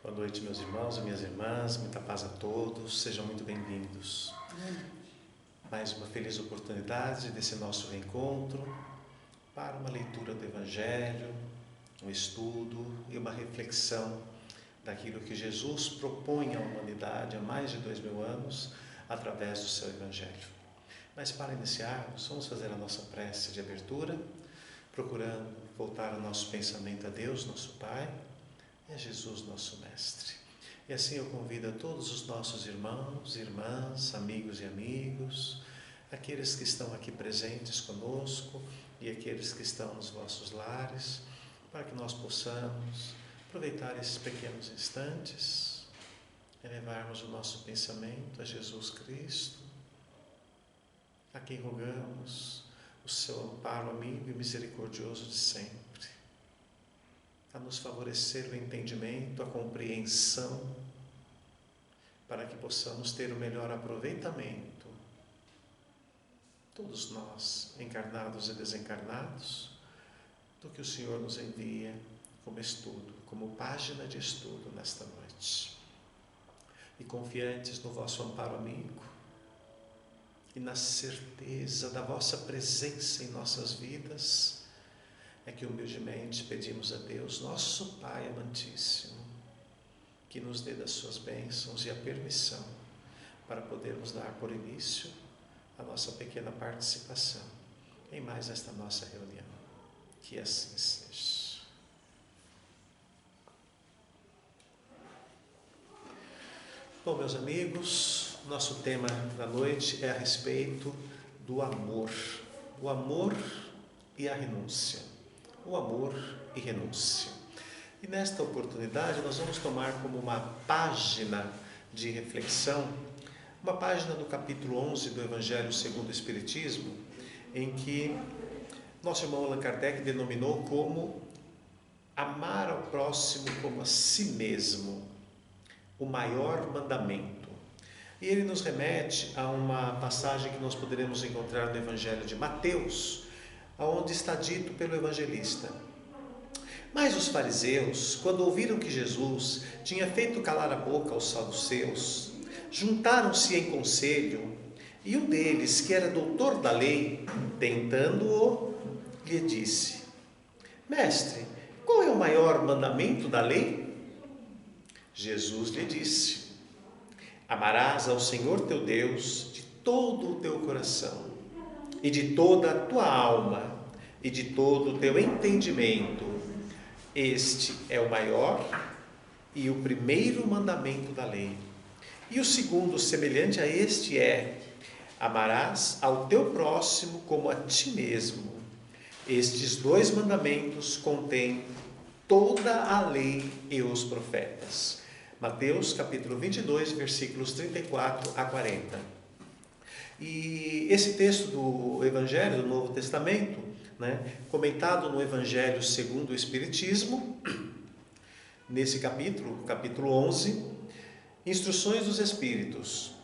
Boa noite, meus irmãos e minhas irmãs, muita paz a todos, sejam muito bem-vindos. Mais uma feliz oportunidade desse nosso reencontro para uma leitura do Evangelho, um estudo e uma reflexão daquilo que Jesus propõe à humanidade há mais de 2000 anos através do seu Evangelho. Mas para iniciarmos, vamos fazer a nossa prece de abertura, procurando voltar o nosso pensamento a Deus, nosso Pai, e a Jesus, nosso Mestre. E assim eu convido a todos os nossos irmãos, irmãs, amigos e amigos, aqueles que estão aqui presentes conosco e aqueles que estão nos vossos lares, para que nós possamos aproveitar esses pequenos instantes, elevarmos o nosso pensamento a Jesus Cristo, a quem rogamos o seu amparo amigo e misericordioso de sempre, a nos favorecer o entendimento, a compreensão, para que possamos ter o melhor aproveitamento, todos nós, encarnados e desencarnados, do que o Senhor nos envia como estudo, como página de estudo nesta noite. E confiantes no vosso amparo amigo, e na certeza da vossa presença em nossas vidas, é que humildemente pedimos a Deus, nosso Pai amantíssimo, que nos dê das suas bênçãos e a permissão para podermos dar por início a nossa pequena participação em mais esta nossa reunião. Que assim seja. Bom, meus amigos, nosso tema da noite é a respeito do amor. O amor e a renúncia. O amor e renúncia. E nesta oportunidade nós vamos tomar como uma página de reflexão, uma página do capítulo 11 do Evangelho segundo o Espiritismo, em que nosso irmão Allan Kardec denominou como amar ao próximo como a si mesmo, o maior mandamento. E ele nos remete a uma passagem que nós poderemos encontrar no Evangelho de Mateus, onde está dito pelo evangelista: mas os fariseus, quando ouviram que Jesus tinha feito calar a boca aos saduceus, juntaram-se em conselho, e um deles, que era doutor da lei, tentando-o, lhe disse: mestre, qual é o maior mandamento da lei? Jesus lhe disse: amarás ao Senhor teu Deus de todo o teu coração, e de toda a tua alma, e de todo o teu entendimento. Este é o maior e o primeiro mandamento da lei. E o segundo, semelhante a este, é: amarás ao teu próximo como a ti mesmo. Estes dois mandamentos contêm toda a lei e os profetas. Mateus capítulo 22, versículos 34 a 40. E esse texto do Evangelho do Novo Testamento, comentado no Evangelho segundo o Espiritismo, nesse capítulo 11, Instruções dos Espíritos,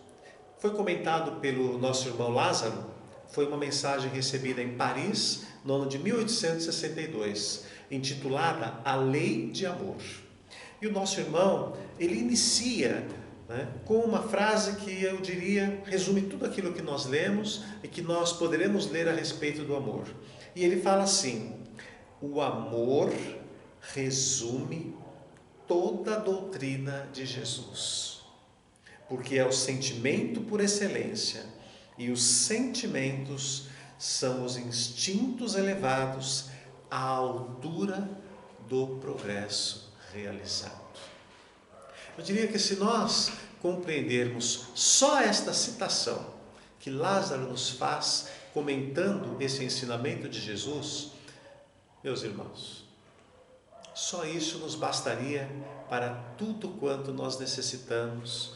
foi comentado pelo nosso irmão Lázaro. Foi uma mensagem recebida em Paris, no ano de 1862, intitulada A Lei de Amor. E o nosso irmão, ele inicia com uma frase que eu diria resume tudo aquilo que nós lemos e que nós poderemos ler a respeito do amor. E ele fala assim: o amor resume toda a doutrina de Jesus, porque é o sentimento por excelência, e os sentimentos são os instintos elevados à altura do progresso realizado. Eu diria que se nós compreendermos só esta citação que Lázaro nos faz, comentando esse ensinamento de Jesus, meus irmãos, só isso nos bastaria para tudo quanto nós necessitamos,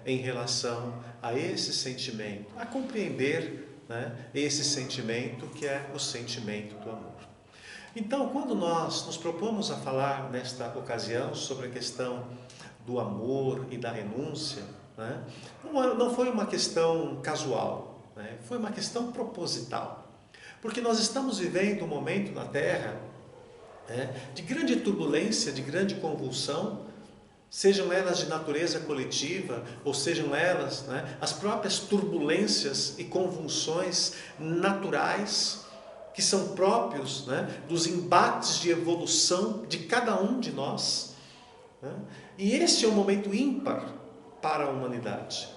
em relação a esse sentimento, a compreender esse sentimento que é o sentimento do amor. Então, quando nós nos propomos a falar nesta ocasião sobre a questão do amor e da renúncia, não foi uma questão casual, foi uma questão proposital, porque nós estamos vivendo um momento na Terra de grande turbulência, de grande convulsão, sejam elas de natureza coletiva, ou sejam elas, né, as próprias turbulências e convulsões naturais que são próprios, né, dos embates de evolução de cada um de nós. Né? E este é um momento ímpar para a humanidade.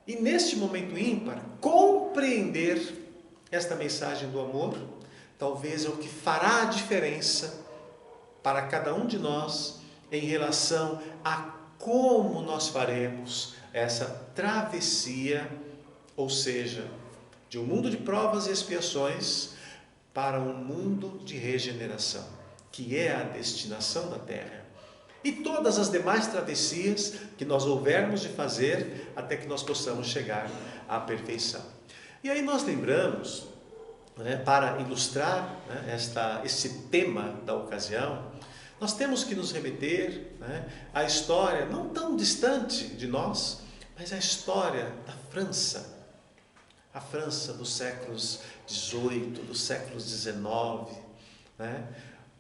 E neste momento ímpar, compreender esta mensagem do amor, talvez é o que fará a diferença para cada um de nós em relação a como nós faremos essa travessia, ou seja, de um mundo de provas e expiações para um mundo de regeneração, que é a destinação da Terra. E todas as demais travessias que nós houvermos de fazer até que nós possamos chegar à perfeição. E aí nós lembramos, né, para ilustrar, né, esse tema da ocasião, nós temos que nos remeter, né, à história não tão distante de nós, mas à história da França. A França dos séculos XVIII, dos séculos XIX, né?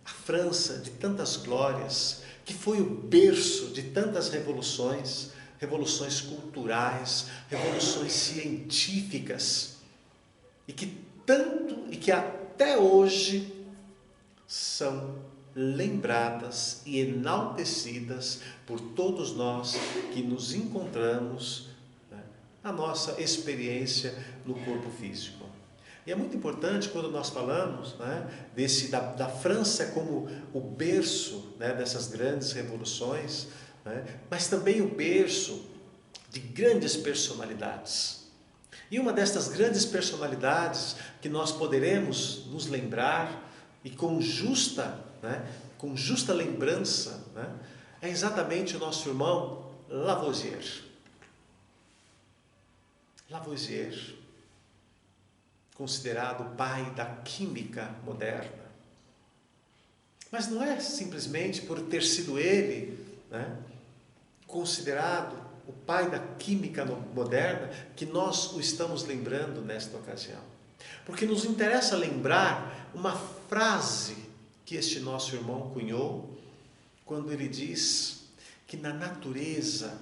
A França de tantas glórias, que foi o berço de tantas revoluções, revoluções culturais, revoluções científicas, e que até hoje são lembradas e enaltecidas por todos nós que nos encontramos, né, na nossa experiência no corpo físico. E é muito importante quando nós falamos, né, da França como o berço, né, dessas grandes revoluções, né, mas também o berço de grandes personalidades. E uma destas grandes personalidades que nós poderemos nos lembrar e com justa lembrança, né, é exatamente o nosso irmão Lavoisier. Lavoisier, considerado o pai da química moderna. Mas não é simplesmente por ter sido ele, né, considerado o pai da química moderna que nós o estamos lembrando nesta ocasião. Porque nos interessa lembrar uma frase que este nosso irmão cunhou quando ele diz que na natureza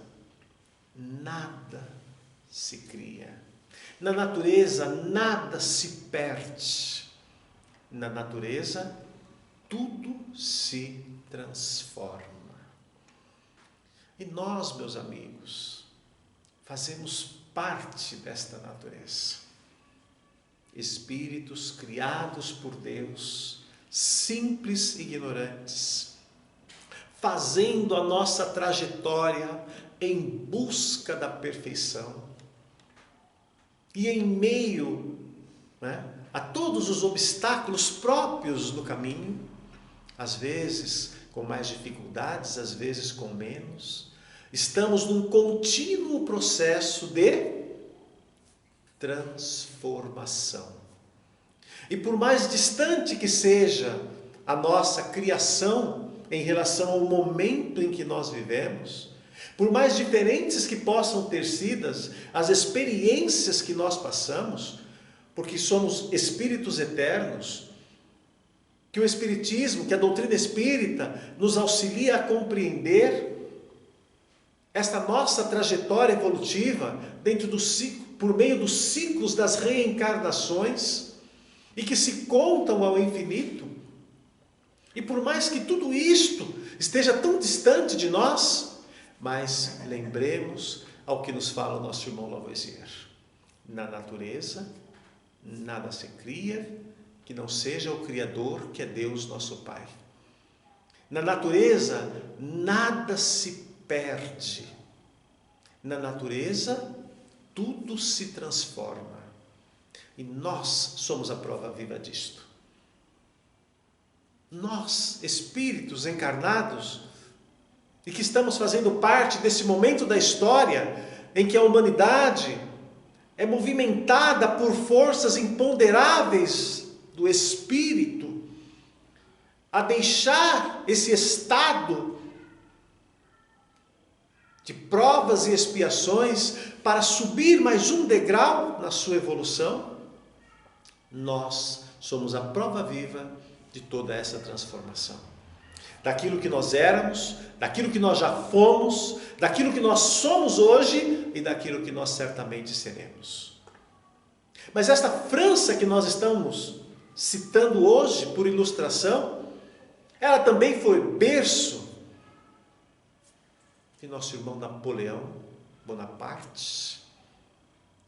nada se cria. Na natureza nada se perde. Na natureza tudo se transforma. E nós, meus amigos, fazemos parte desta natureza. Espíritos criados por Deus, simples e ignorantes, fazendo a nossa trajetória em busca da perfeição. E em meio, né, a todos os obstáculos próprios do caminho, às vezes com mais dificuldades, às vezes com menos, estamos num contínuo processo de transformação. E por mais distante que seja a nossa criação em relação ao momento em que nós vivemos, por mais diferentes que possam ter sido as experiências que nós passamos, porque somos espíritos eternos, que o Espiritismo, que a doutrina espírita nos auxilia a compreender esta nossa trajetória evolutiva dentro do ciclo, por meio dos ciclos das reencarnações, e que se contam ao infinito. E por mais que tudo isto esteja tão distante de nós, mas lembremos ao que nos fala o nosso irmão Lavoisier. Na natureza nada se cria que não seja o Criador, que é Deus nosso Pai. Na natureza nada se perde. Na natureza tudo se transforma. E nós somos a prova viva disto. Nós, espíritos encarnados, e que estamos fazendo parte desse momento da história em que a humanidade é movimentada por forças imponderáveis do espírito a deixar esse estado de provas e expiações para subir mais um degrau na sua evolução. Nós somos a prova viva de toda essa transformação. daquilo que nós éramos, daquilo que nós já fomos, daquilo que nós somos hoje e daquilo que nós certamente seremos. Mas esta França que nós estamos citando hoje por ilustração, ela também foi berço de nosso irmão Napoleão Bonaparte,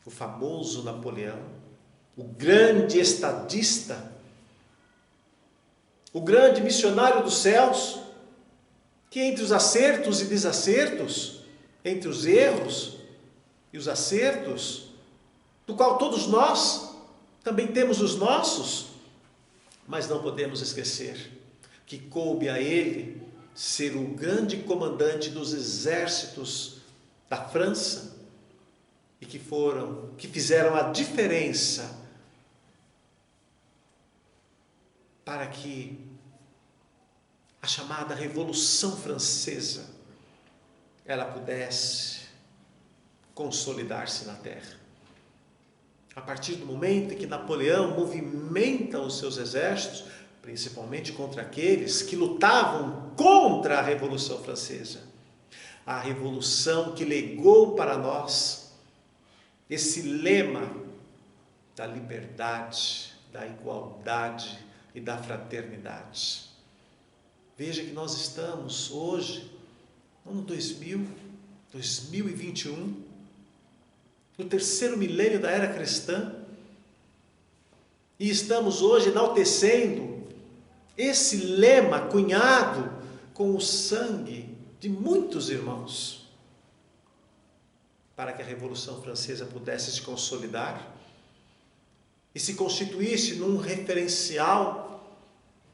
o famoso Napoleão, o grande estadista, o grande missionário dos céus, que entre os acertos e desacertos, entre os erros e os acertos, do qual todos nós também temos os nossos, mas não podemos esquecer que coube a ele ser o grande comandante dos exércitos da França e que fizeram a diferença para que a chamada Revolução Francesa ela pudesse consolidar-se na terra. A partir do momento em que Napoleão movimenta os seus exércitos, principalmente contra aqueles que lutavam contra a Revolução Francesa, a revolução que legou para nós esse lema da liberdade, da igualdade e da fraternidade. Veja que nós estamos hoje, no 2021, no terceiro milênio da era cristã, e estamos hoje enaltecendo esse lema cunhado com o sangue de muitos irmãos, para que a Revolução Francesa pudesse se consolidar e se constituísse num referencial,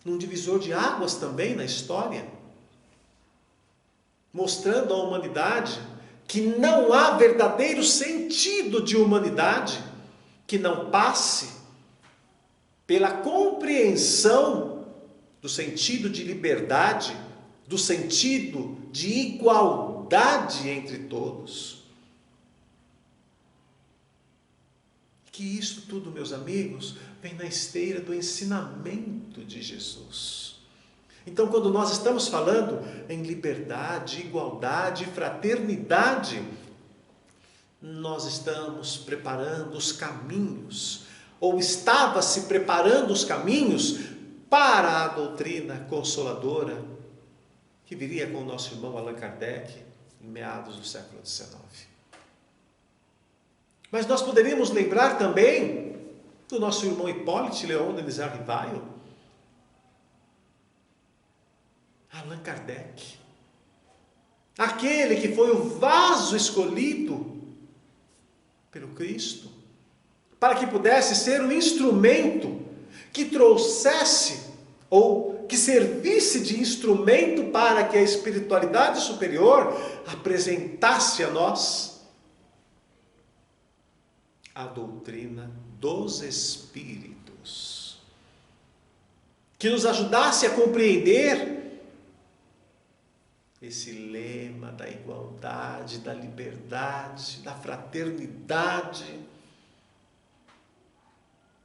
num divisor de águas também na história, mostrando à humanidade que não há verdadeiro sentido de humanidade que não passe pela compreensão do sentido de liberdade, do sentido de igualdade entre todos. Que isso tudo, meus amigos, vem na esteira do ensinamento de Jesus. Então, quando nós estamos falando em liberdade, igualdade e fraternidade, nós estamos preparando os caminhos, ou estava se preparando os caminhos para a doutrina consoladora que viria com o nosso irmão Allan Kardec em meados do século XIX. Mas nós poderíamos lembrar também do nosso irmão Hippolyte Léon Denis Rivail, Allan Kardec, aquele que foi o vaso escolhido pelo Cristo, para que pudesse ser um instrumento que trouxesse, ou que servisse de instrumento para que a espiritualidade superior apresentasse a nós a doutrina dos Espíritos, que nos ajudasse a compreender esse lema da igualdade, da liberdade, da fraternidade,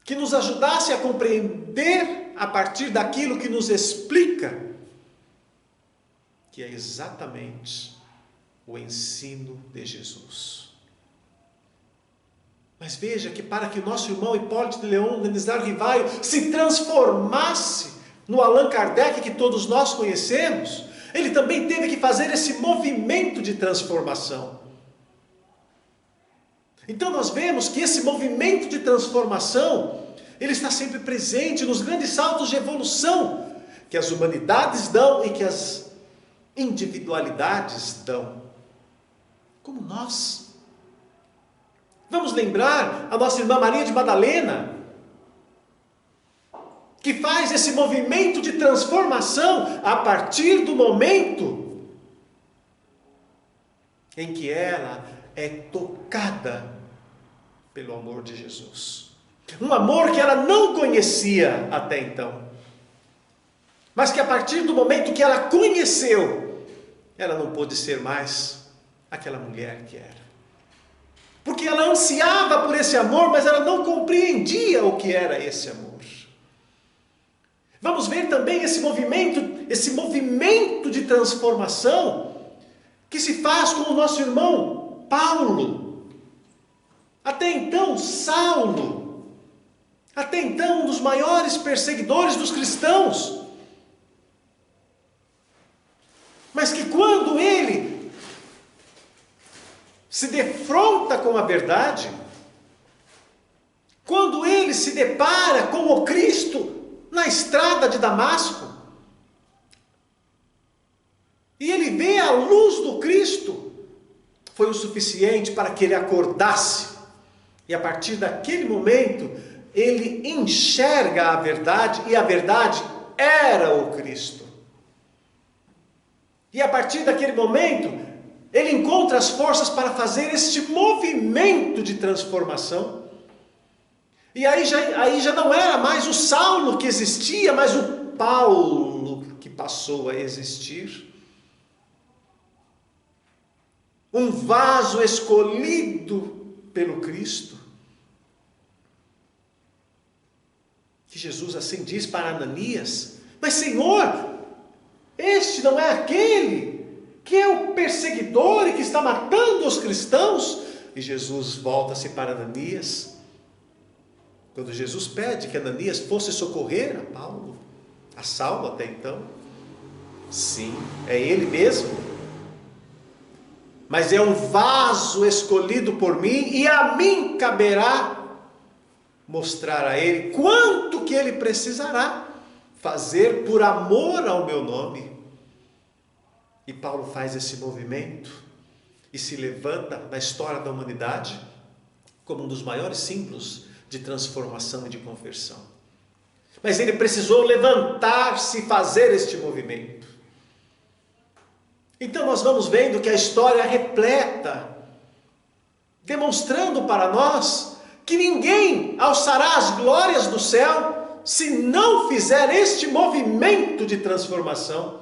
que nos ajudasse a compreender a partir daquilo que nos explica, que é exatamente o ensino de Jesus. Mas veja que para que o nosso irmão Hippolyte Léon Denis Rivail se transformasse no Allan Kardec que todos nós conhecemos, ele também teve que fazer esse movimento de transformação. Então nós vemos que esse movimento de transformação, ele está sempre presente nos grandes saltos de evolução que as humanidades dão e que as individualidades dão, como nós. Vamos lembrar a nossa irmã Maria de Madalena, que faz esse movimento de transformação a partir do momento em que ela é tocada pelo amor de Jesus. Um amor que ela não conhecia até então, mas que a partir do momento que ela conheceu, ela não pôde ser mais aquela mulher que era. Porque ela ansiava por esse amor, mas ela não compreendia o que era esse amor. Vamos ver também esse movimento de transformação que se faz com o nosso irmão Paulo. Até então, Saulo, até então um dos maiores perseguidores dos cristãos, mas que quando ele se defronta com a verdade, quando ele se depara com o Cristo na estrada de Damasco, e ele vê a luz do Cristo, foi o suficiente para que ele acordasse. E a partir daquele momento, ele enxerga a verdade, e a verdade era o Cristo. E a partir daquele momento, ele encontra as forças para fazer este movimento de transformação. E aí já não era mais o Saulo que existia, mas o Paulo que passou a existir. Um vaso escolhido pelo Cristo. Que Jesus assim diz para Ananias: mas Senhor, este não é aquele que é o perseguidor e que está matando os cristãos? E Jesus volta-se para Ananias. Quando Jesus pede que Ananias fosse socorrer a Paulo, a Saulo até então, sim, é ele mesmo. Mas é um vaso escolhido por mim, e a mim caberá mostrar a ele quanto que ele precisará fazer por amor ao meu nome. E Paulo faz esse movimento e se levanta na história da humanidade como um dos maiores símbolos de transformação e de conversão. Mas ele precisou levantar-se e fazer este movimento. Então nós vamos vendo que a história é repleta, demonstrando para nós que ninguém alçará as glórias do céu se não fizer este movimento de transformação.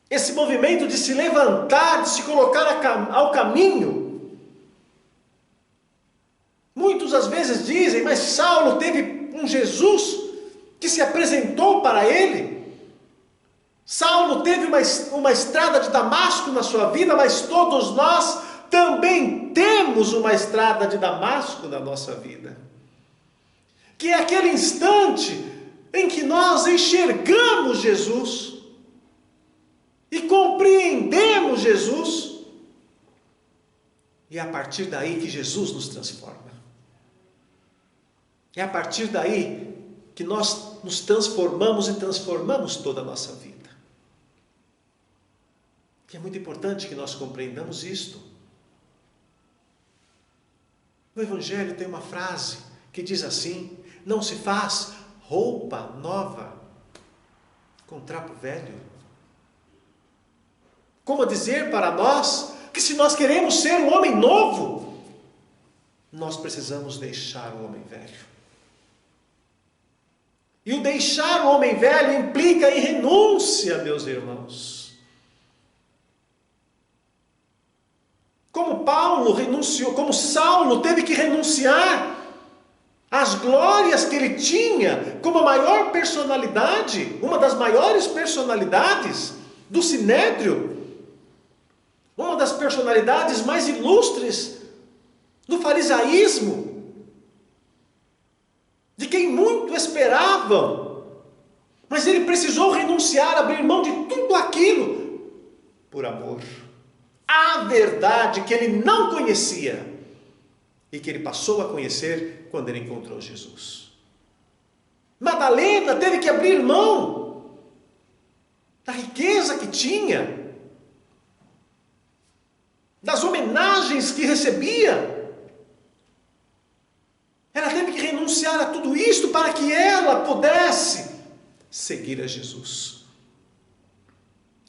Esse movimento de se levantar, de se colocar ao caminho. Muitos às vezes dizem: mas Saulo teve um Jesus que se apresentou para ele. Saulo teve uma estrada de Damasco na sua vida, mas todos nós também temos uma estrada de Damasco na nossa vida. Que é aquele instante em que nós enxergamos Jesus e compreendemos Jesus, e é a partir daí que Jesus nos transforma. É a partir daí que nós nos transformamos e transformamos toda a nossa vida. E é muito importante que nós compreendamos isto. No Evangelho tem uma frase que diz assim: não se faz roupa nova com trapo velho. Como dizer para nós que se nós queremos ser um homem novo, nós precisamos deixar o homem velho. E o deixar o homem velho implica em renúncia, meus irmãos. Como Paulo renunciou, como Saulo teve que renunciar às glórias que ele tinha como a maior personalidade, uma das maiores personalidades do Sinédrio, uma das personalidades mais ilustres do farisaísmo, de quem muito esperavam, mas ele precisou renunciar, abrir mão de tudo aquilo por amor à verdade que ele não conhecia e que ele passou a conhecer quando ele encontrou Jesus. Madalena teve que abrir mão da riqueza que tinha, das homenagens que recebia. Ela teve que renunciar a tudo isto para que ela pudesse seguir a Jesus.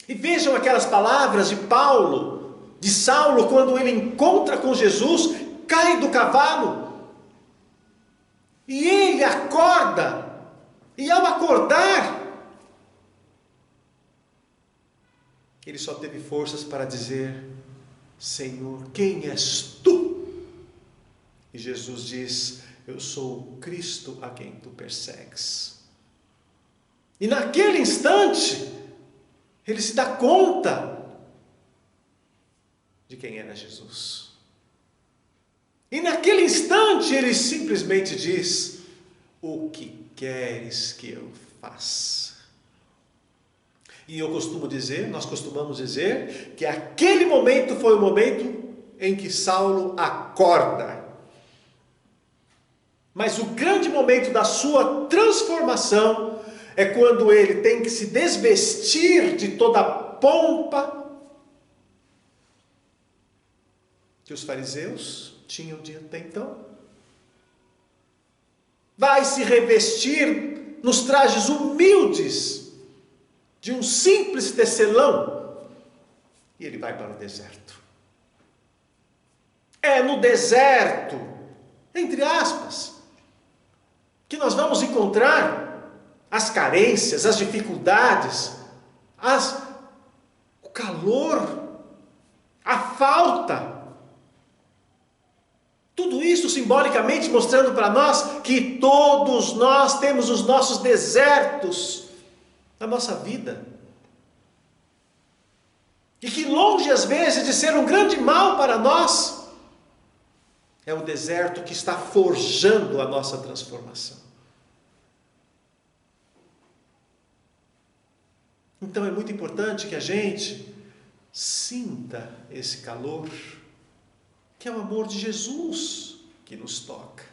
E vejam aquelas palavras de Paulo, de Saulo, quando ele encontra com Jesus, cai do cavalo, e ele acorda, e ao acordar, ele só teve forças para dizer: Senhor, quem és tu? E Jesus diz: eu sou o Cristo a quem tu persegues. E naquele instante, ele se dá conta de quem era Jesus. E naquele instante, ele simplesmente diz: o que queres que eu faça? E nós costumamos dizer, que aquele momento foi o momento em que Saulo acorda. Mas o grande momento da sua transformação é quando ele tem que se desvestir de toda a pompa que os fariseus tinham de até então. Vai se revestir nos trajes humildes de um simples tecelão e ele vai para o deserto. É no deserto, entre aspas, que nós vamos encontrar as carências, as dificuldades, o calor, a falta. Tudo isso simbolicamente mostrando para nós que todos nós temos os nossos desertos na nossa vida. E que longe às vezes de ser um grande mal para nós, é o deserto que está forjando a nossa transformação. Então é muito importante que a gente sinta esse calor, que é o amor de Jesus que nos toca.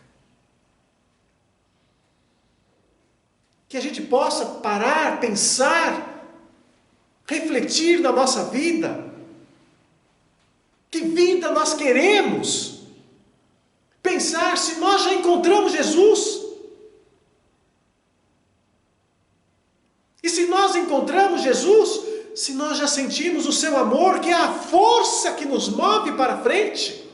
Que a gente possa parar, pensar, refletir na nossa vida. Que vida nós queremos? Pensar se nós já encontramos Jesus. E se nós encontramos Jesus, se nós já sentimos o seu amor, que é a força que nos move para frente.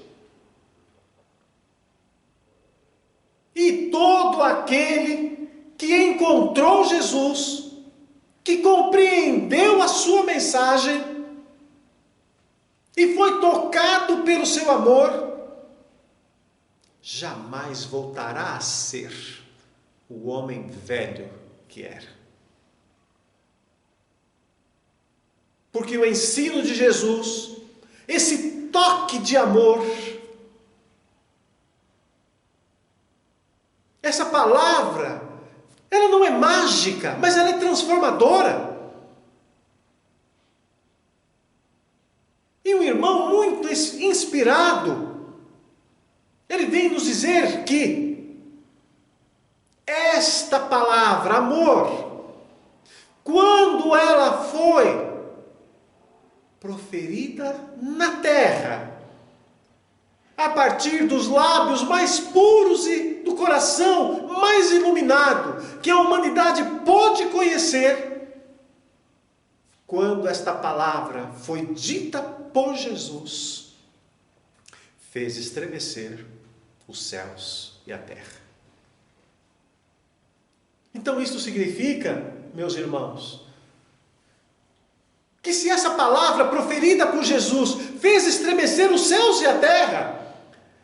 E todo aquele que encontrou Jesus, que compreendeu a sua mensagem e foi tocado pelo seu amor, jamais voltará a ser o homem velho que era. Porque o ensino de Jesus, esse toque de amor, essa palavra, ela não é mágica, mas ela é transformadora. E um irmão muito inspirado, ele vem nos dizer que esta palavra, amor, quando ela foi proferida na terra, a partir dos lábios mais puros e do coração mais iluminado que a humanidade pôde conhecer, quando esta palavra foi dita por Jesus, fez estremecer os céus e a terra. Então isto significa, meus irmãos, que se essa palavra proferida por Jesus fez estremecer os céus e a terra,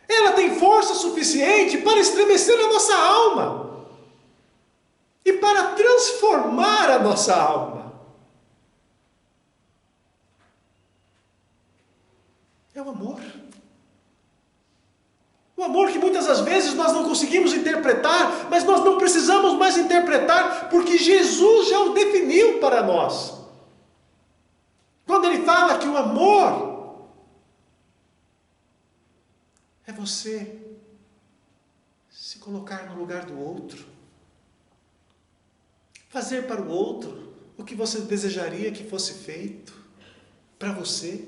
ela tem força suficiente para estremecer a nossa alma e para transformar a nossa alma. É o amor. O amor que muitas das vezes nós não conseguimos interpretar, mas nós não precisamos mais interpretar, porque Jesus já o definiu para nós. Quando ele fala que o amor é você se colocar no lugar do outro, fazer para o outro o que você desejaria que fosse feito para você.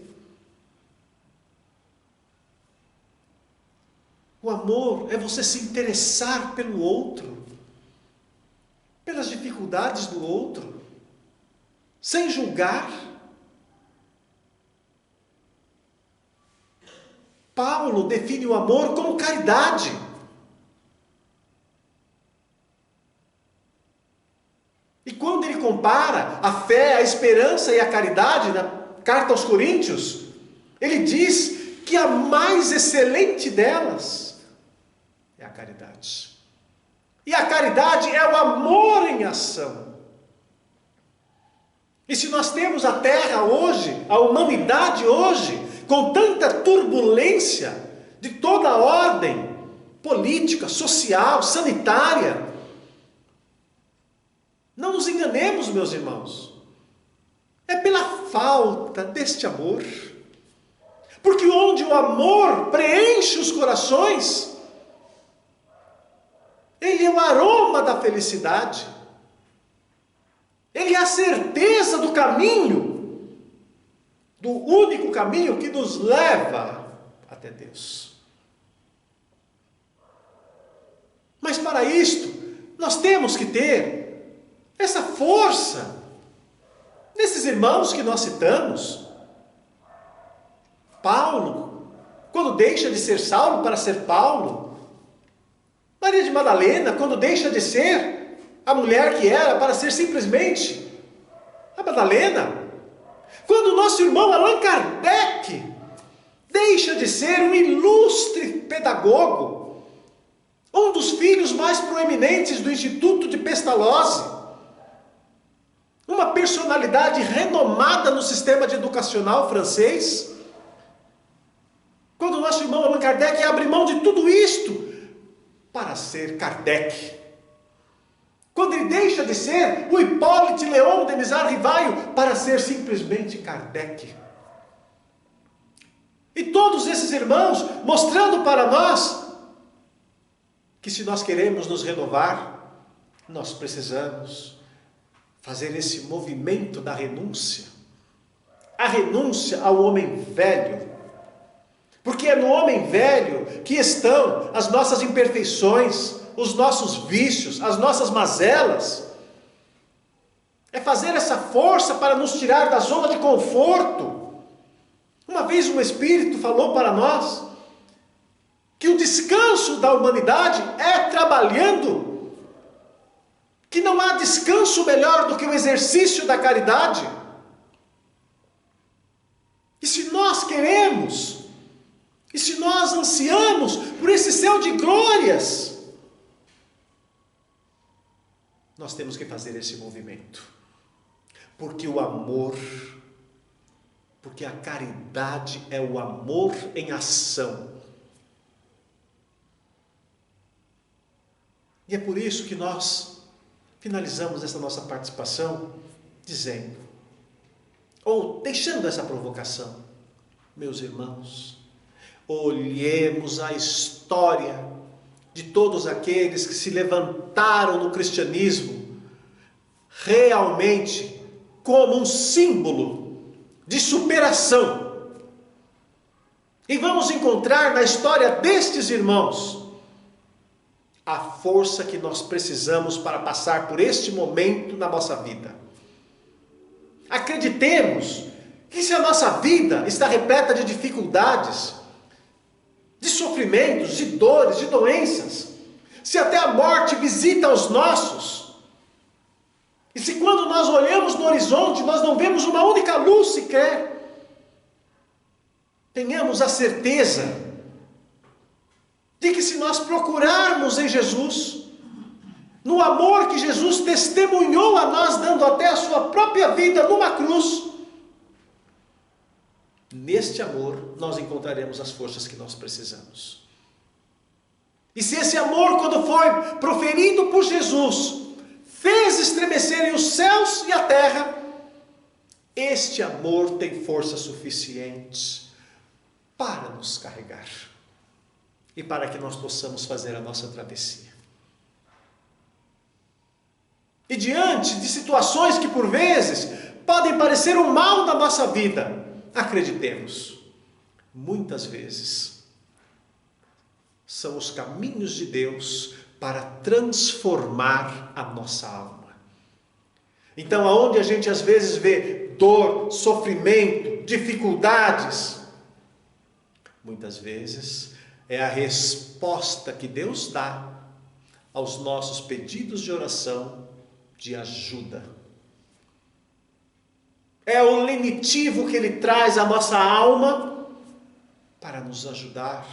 O amor é você se interessar pelo outro, pelas dificuldades do outro, sem julgar. Paulo define o amor como caridade. E quando ele compara a fé, a esperança e a caridade na carta aos Coríntios, ele diz que a mais excelente delas é a caridade. E a caridade é o amor em ação. E se nós temos a Terra hoje, a humanidade hoje, com tanta turbulência de toda a ordem política, social, sanitária, não nos enganemos, meus irmãos. É pela falta deste amor. Porque onde o amor preenche os corações, ele é o aroma da felicidade. Ele é a certeza do caminho, do único caminho que nos leva até Deus. Mas para isto, nós temos que ter essa força nesses irmãos que nós citamos. Paulo, quando deixa de ser Saulo para ser Paulo. Maria de Madalena, quando deixa de ser a mulher que era para ser simplesmente a Madalena. Quando o nosso irmão Allan Kardec deixa de ser um ilustre pedagogo, um dos filhos mais proeminentes do Instituto de Pestalozzi, uma personalidade renomada no sistema educacional francês. Quando o nosso irmão Allan Kardec abre mão de tudo isto para ser Kardec. Quando ele deixa de ser o Hippolyte Léon Denisard Rivaio para ser simplesmente Kardec. E todos esses irmãos mostrando para nós que se nós queremos nos renovar, nós precisamos fazer esse movimento da renúncia. A renúncia ao homem velho. Porque é no homem velho que estão as nossas imperfeições, os nossos vícios, as nossas mazelas. É fazer essa força para nos tirar da zona de conforto. Uma vez um espírito falou para nós que o descanso da humanidade é trabalhando, que não há descanso melhor do que o exercício da caridade. E se nós queremos, e se nós ansiamos por esse céu de glórias, nós temos que fazer esse movimento. Porque o amor, porque a caridade é o amor em ação. E é por isso que nós finalizamos essa nossa participação dizendo, ou deixando essa provocação, meus irmãos, olhemos a história de todos aqueles que se levantaram no cristianismo realmente como um símbolo de superação. E vamos encontrar na história destes irmãos a força que nós precisamos para passar por este momento na nossa vida. Acreditemos que se a nossa vida está repleta de dificuldades, de sofrimentos, de dores, de doenças, se até a morte visita os nossos, e se quando nós olhamos no horizonte nós não vemos uma única luz sequer, tenhamos a certeza de que se nós procurarmos em Jesus, no amor que Jesus testemunhou a nós, dando até a sua própria vida numa cruz, neste amor nós encontraremos as forças que nós precisamos. E se esse amor, quando foi proferido por Jesus, fez estremecerem os céus e a terra, este amor tem força suficiente para nos carregar e para que nós possamos fazer a nossa travessia. E diante de situações que por vezes podem parecer um mal na nossa vida, acreditemos, muitas vezes são os caminhos de Deus para transformar a nossa alma. Então, aonde a gente às vezes vê dor, sofrimento, dificuldades, muitas vezes é a resposta que Deus dá aos nossos pedidos de oração, de ajuda. É o lenitivo que Ele traz à nossa alma para nos ajudar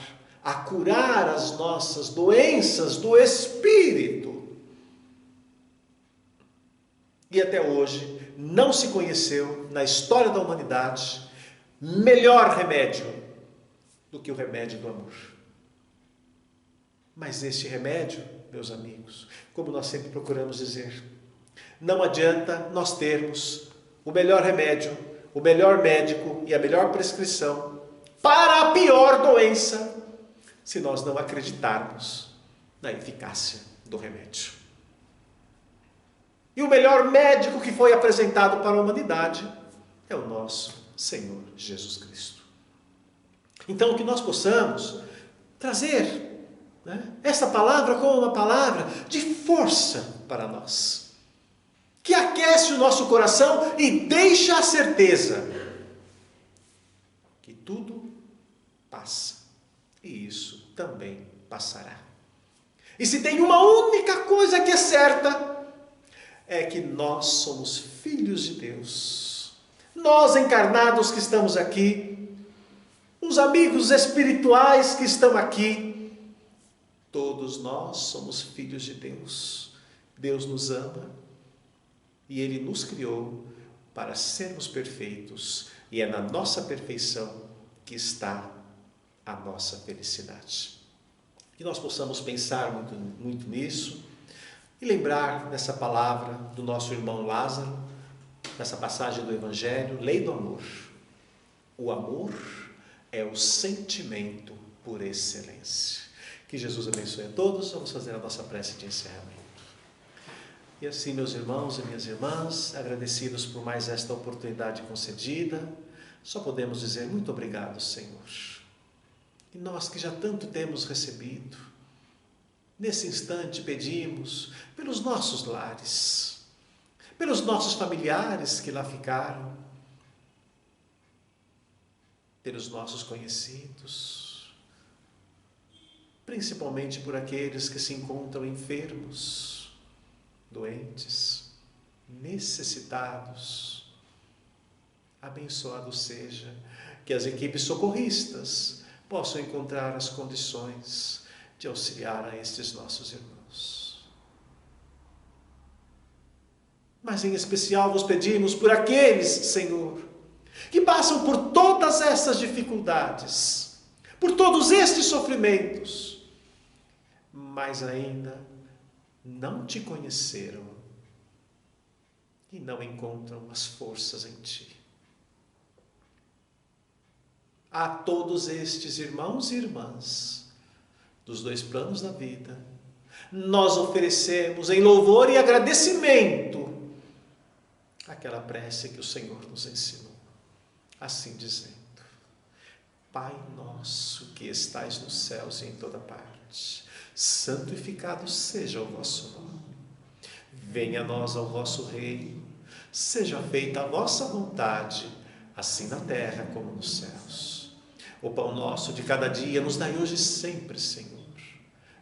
a curar as nossas doenças do espírito. E até hoje não se conheceu na história da humanidade melhor remédio do que o remédio do amor. Mas este remédio, meus amigos, como nós sempre procuramos dizer, não adianta nós termos o melhor remédio, o melhor médico e a melhor prescrição para a pior doença, se nós não acreditarmos na eficácia do remédio. E o melhor médico que foi apresentado para a humanidade é o nosso Senhor Jesus Cristo. Então, que nós possamos trazer, essa palavra como uma palavra de força para nós, que aquece o nosso coração e deixa a certeza que tudo passa, e isso também passará. E se tem uma única coisa que é certa, é que nós somos filhos de Deus. Nós encarnados que estamos aqui, os amigos espirituais que estão aqui, todos nós somos filhos de Deus. Deus nos ama e Ele nos criou para sermos perfeitos, e é na nossa perfeição que está a nossa felicidade. Que nós possamos pensar muito nisso e lembrar dessa palavra do nosso irmão Lázaro, nessa passagem do Evangelho, lei do amor. O amor é o sentimento por excelência. Que Jesus abençoe a todos. Vamos fazer a nossa prece de encerramento. E assim, meus irmãos e minhas irmãs, agradecidos por mais esta oportunidade concedida, só podemos dizer muito obrigado, Senhor. E nós que já tanto temos recebido, nesse instante pedimos pelos nossos lares, pelos nossos familiares que lá ficaram, pelos nossos conhecidos, principalmente por aqueles que se encontram enfermos, doentes, necessitados. Abençoado seja que as equipes socorristas possam encontrar as condições de auxiliar a estes nossos irmãos. Mas em especial vos pedimos por aqueles, Senhor, que passam por todas essas dificuldades, por todos estes sofrimentos, mas ainda não te conheceram e não encontram as forças em ti. A todos estes irmãos e irmãs dos dois planos da vida, nós oferecemos em louvor e agradecimento aquela prece que o Senhor nos ensinou, assim dizendo: Pai nosso que estais nos céus e em toda parte, santificado seja o vosso nome. Venha a nós o vosso reino, seja feita a vossa vontade, assim na terra como nos céus. O pão nosso de cada dia nos dai hoje e sempre, Senhor.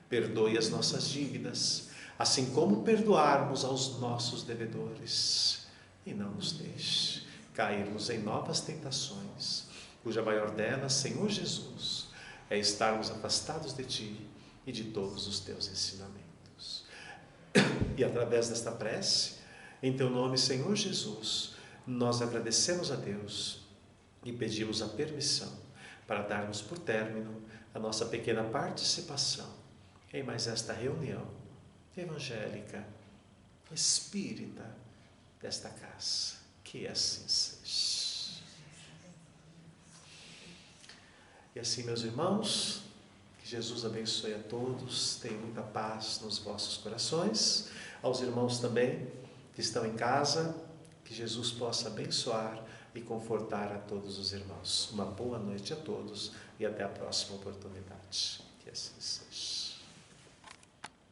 Perdoe as nossas dívidas, assim como perdoarmos aos nossos devedores. E não nos deixe cairmos em novas tentações, cuja maior delas, Senhor Jesus, é estarmos afastados de Ti e de todos os Teus ensinamentos. E através desta prece, em Teu nome, Senhor Jesus, nós agradecemos a Deus e pedimos a permissão para darmos por término a nossa pequena participação em mais esta reunião evangélica, espírita desta casa. Que assim seja. E assim, meus irmãos, que Jesus abençoe a todos, tenham muita paz nos vossos corações. Aos irmãos também que estão em casa, que Jesus possa abençoar e confortar a todos os irmãos. Uma boa noite a todos e até a próxima oportunidade. Que assim seja.